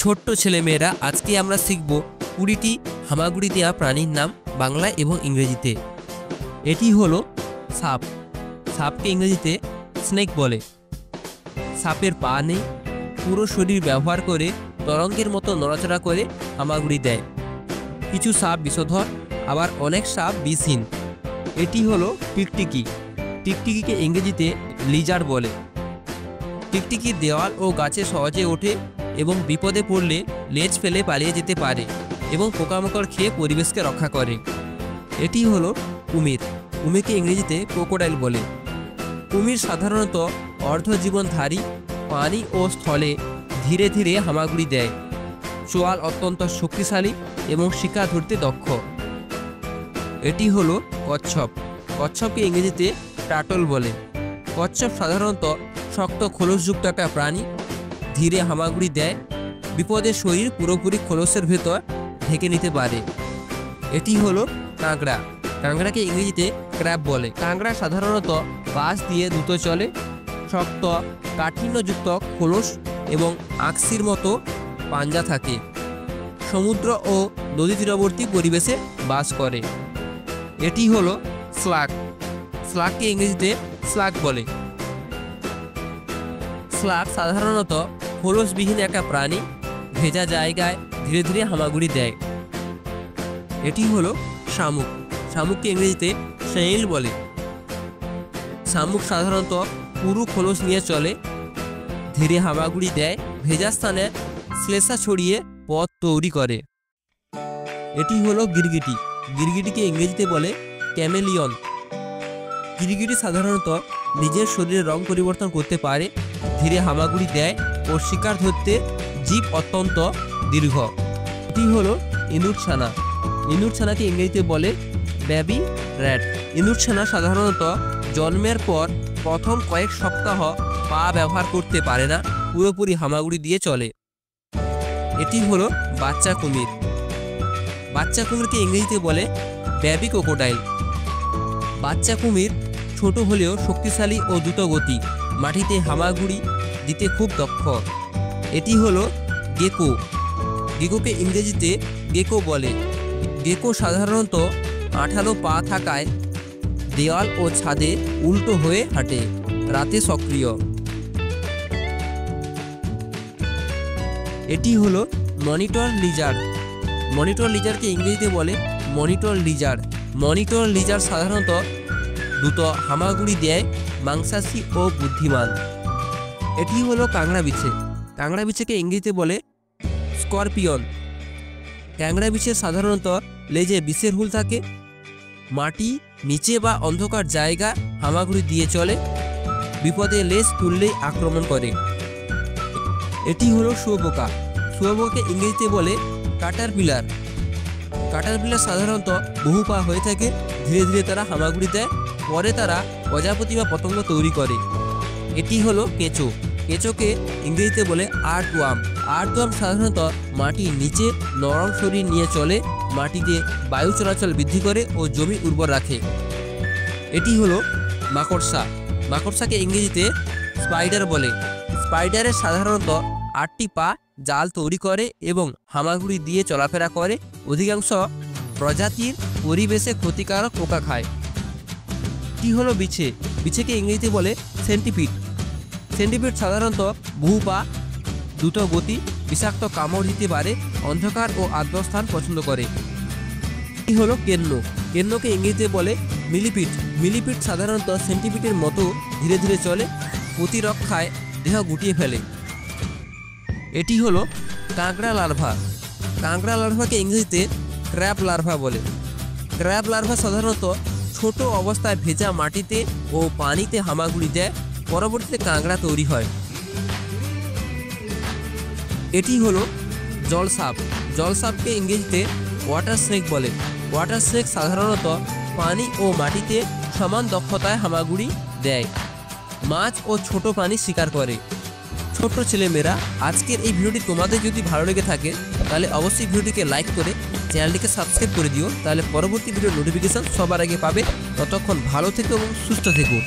ছোট্ট ছেলেমেয়েরা আজকে আমরা শিখব 20টি হামাগুড়ি দেওয়া প্রাণীর নাম বাংলা এবং ইংরেজিতে। এটি হলো সাপ। সাপকে ইংরেজিতে স্নেক বলে। সাপের পা নেই, পুরো শরীর ব্যবহার করে তরঙ্গের মতো নড়াচড়া করে হামাগুড়ি দেয়। কিছু সাপ বিষধর, আবার অনেক সাপ বিষহীন। এটি হলো টিকটিকি। টিকটিকিকে ইংরেজিতে লিজার্ড বলে। টিকটিকি দেওয়াল ও গাছে সহজে ওঠে এবং বিপদে পড়লে লেজ ফেলে পালিয়ে যেতে পারে এবং পোকামাকড় খেয়ে পরিবেশকে রক্ষা করে। এটি হলো কুমির। কুমিরকে ইংরেজিতে ক্রোকোডাইল বলে। কুমির সাধারণত অর্ধজীবনধারী, পানি ও স্থলে ধীরে ধীরে হামাগুড়ি দেয়। চোয়াল অত্যন্ত শক্তিশালী এবং শিকার ধরতে দক্ষ। এটি হলো কচ্ছপ। কচ্ছপকে ইংরেজিতে টার্টল বলে। কচ্ছপ সাধারণত শক্ত খোলসযুক্ত একটা প্রাণী, ধীরে হামাগুড়ি দেয়। বিপদে শরীর পুরোপুরি খোলসের ভেতর ঢেকে নিতে পারে। এটি হলো কাঁকড়া। কাঁকড়াকে ইংরেজিতে ক্র্যাব বলে। কাঁকড়া সাধারণত বাঁশ দিয়ে দ্রুত চলে। শক্ত কাঠিন্যযুক্ত খোলস এবং আঁকশির মতো পাঞ্জা থাকে। সমুদ্র ও নদী তীরবর্তী পরিবেশে বাস করে। এটি হলো স্লাগ। স্লাগকে ইংরেজিতে স্লাগ বলে। স্লাগ সাধারণত খোলসবিহীন একটা প্রাণী, ভেজা জায়গায় ধীরে ধীরে হামাগুড়ি দেয়। এটি হলো শামুক। শামুককে ইংরেজিতে স্নেইল বলে। শামুক সাধারণত পুরু খোলস নিয়ে চলে, ধীরে হামাগুড়ি দেয়, ভেজা স্থানে শ্লেষা ছড়িয়ে পথ তৈরি করে। এটি হলো গিরগিটি। গিরগিটিকে ইংরেজিতে বলে ক্যামেলিয়ন। গিরগিটি সাধারণত নিজের শরীরের রং পরিবর্তন করতে পারে, ধীরে হামাগুড়ি দেয় ও শিকার ধরতে জিভ অত্যন্ত দীর্ঘ। এটি হলো ইঁদুরছানা। ইঁদুরছানাকে ইংরেজিতে বলে বেবি র্যাট। ইঁদুরছানা সাধারণত জন্মের পর প্রথম কয়েক সপ্তাহ পা ব্যবহার করতে পারে না, পুরোপুরি হামাগুড়ি দিয়ে চলে। এটি হলো বাচ্চা কুমির। বাচ্চা কুমিরকে ইংরেজিতে বলে বেবি ক্রোকোডাইল। বাচ্চা কুমির ছোট হলেও শক্তিশালী ও দ্রুতগতি, মাটিতে হামাগুড়ি দিতে খুব দক্ষ। এটি হলো গেকো। গেকোকে ইংরেজিতে গেকো বলে। গেকো সাধারণত আঠালো পা থাকায় দেওয়াল ও ছাদে উল্টো হয়ে হাঁটে, রাতে সক্রিয়। এটি হলো মনিটর লিজার্ড। মনিটর লিজার্ডকে ইংরেজিতে বলে মনিটর লিজার্ড। মনিটর লিজার্ড সাধারণত দ্রুত হামাগুড়ি দেয়, মাংসাশী ও বুদ্ধিমান। এটি হলো কাঁকড়া বিছে। কাঁকড়া বিছেকে ইংরেজিতে বলে স্করপিয়ন। কাঁকড়া বিছে সাধারণত লেজে বিষের হুল থাকে, মাটি নিচে বা অন্ধকার জায়গা হামাগুড়ি দিয়ে চলে, বিপদে লেজ তুললেই আক্রমণ করে। এটি হলো শুয়োপোকা। শুয়োপোকাকে ইংরেজিতে বলে কাটারপিলার। কাটারপিলার সাধারণত বহু পা হয়ে থাকে, ধীরে ধীরে তারা হামাগুড়ি দেয়, পরে তারা প্রজাপতি বা পতঙ্গ তৈরি করে। এটি হলো কেঁচো। কেঁচোকে ইংরেজিতে বলে আর্থওয়ার্ম। আর্থওয়ার্ম সাধারণত মাটির নিচে নরম শরীর নিয়ে চলে, মাটিতে বায়ু চলাচল বৃদ্ধি করে ও জমি উর্বর রাখে। এটি হলো মাকড়সা। মাকড়সাকে ইংরেজিতে স্পাইডার বলে। স্পাইডারের সাধারণত 8টি পা, জাল তৈরি করে এবং হামাগুড়ি দিয়ে চলাফেরা করে। অধিকাংশ প্রজাতির পরিবেশে ক্ষতিকারক পোকা খায়। এটি হলো বিছে। বিছেকে ইংরেজিতে বলে সেন্টিপিড। সেন্টিপিড সাধারণত বহু পা, দ্রুত গতি, বিষাক্ত কামড় দিতে পারে, অন্ধকার ও আর্দ্র স্থান পছন্দ করে। এটি হলো কেন্ন। কেন্নকে ইংরেজিতে বলে মিলিপিড। মিলিপিড সাধারণত সেন্টিপিডের মতো ধীরে ধীরে চলে, প্রতিরক্ষায় দেহ গুটিয়ে ফেলে। এটি হলো কাঁকড়া লার্ভা। কাঁকড়া লার্ভাকে ইংরেজিতে ক্র্যাব লার্ভা বলে। ক্র্যাব লার্ভা সাধারণত ছোট অবস্থায় ভেজা মাটিতে ও পানিতে হামাগুড়ি দেয়, পরবর্তীতে কাঁকড়া তৈরি হয়। এটি হলো জলসাপ। জলসাপকে ইংরেজিতে ওয়াটার স্নেক বলে। ওয়াটার স্নেক সাধারণত পানি ও মাটিতে সমান দক্ষতায় হামাগুড়ি দেয়, মাছ ও ছোট প্রাণী শিকার করে। ছোট্ট ছেলেমেয়েরা, আজকের এই ভিডিওটি তোমাদের যদি ভালো লেগে থাকে তাহলে অবশ্যই ভিডিওটিকে লাইক করে চ্যানেলটিকে সাবস্ক্রাইব করে দিও, তাহলে পরবর্তী ভিডিওর নোটিফিকেশন সবার আগে পাবে। ততক্ষণ ভালো থেকো এবং সুস্থ থেকো।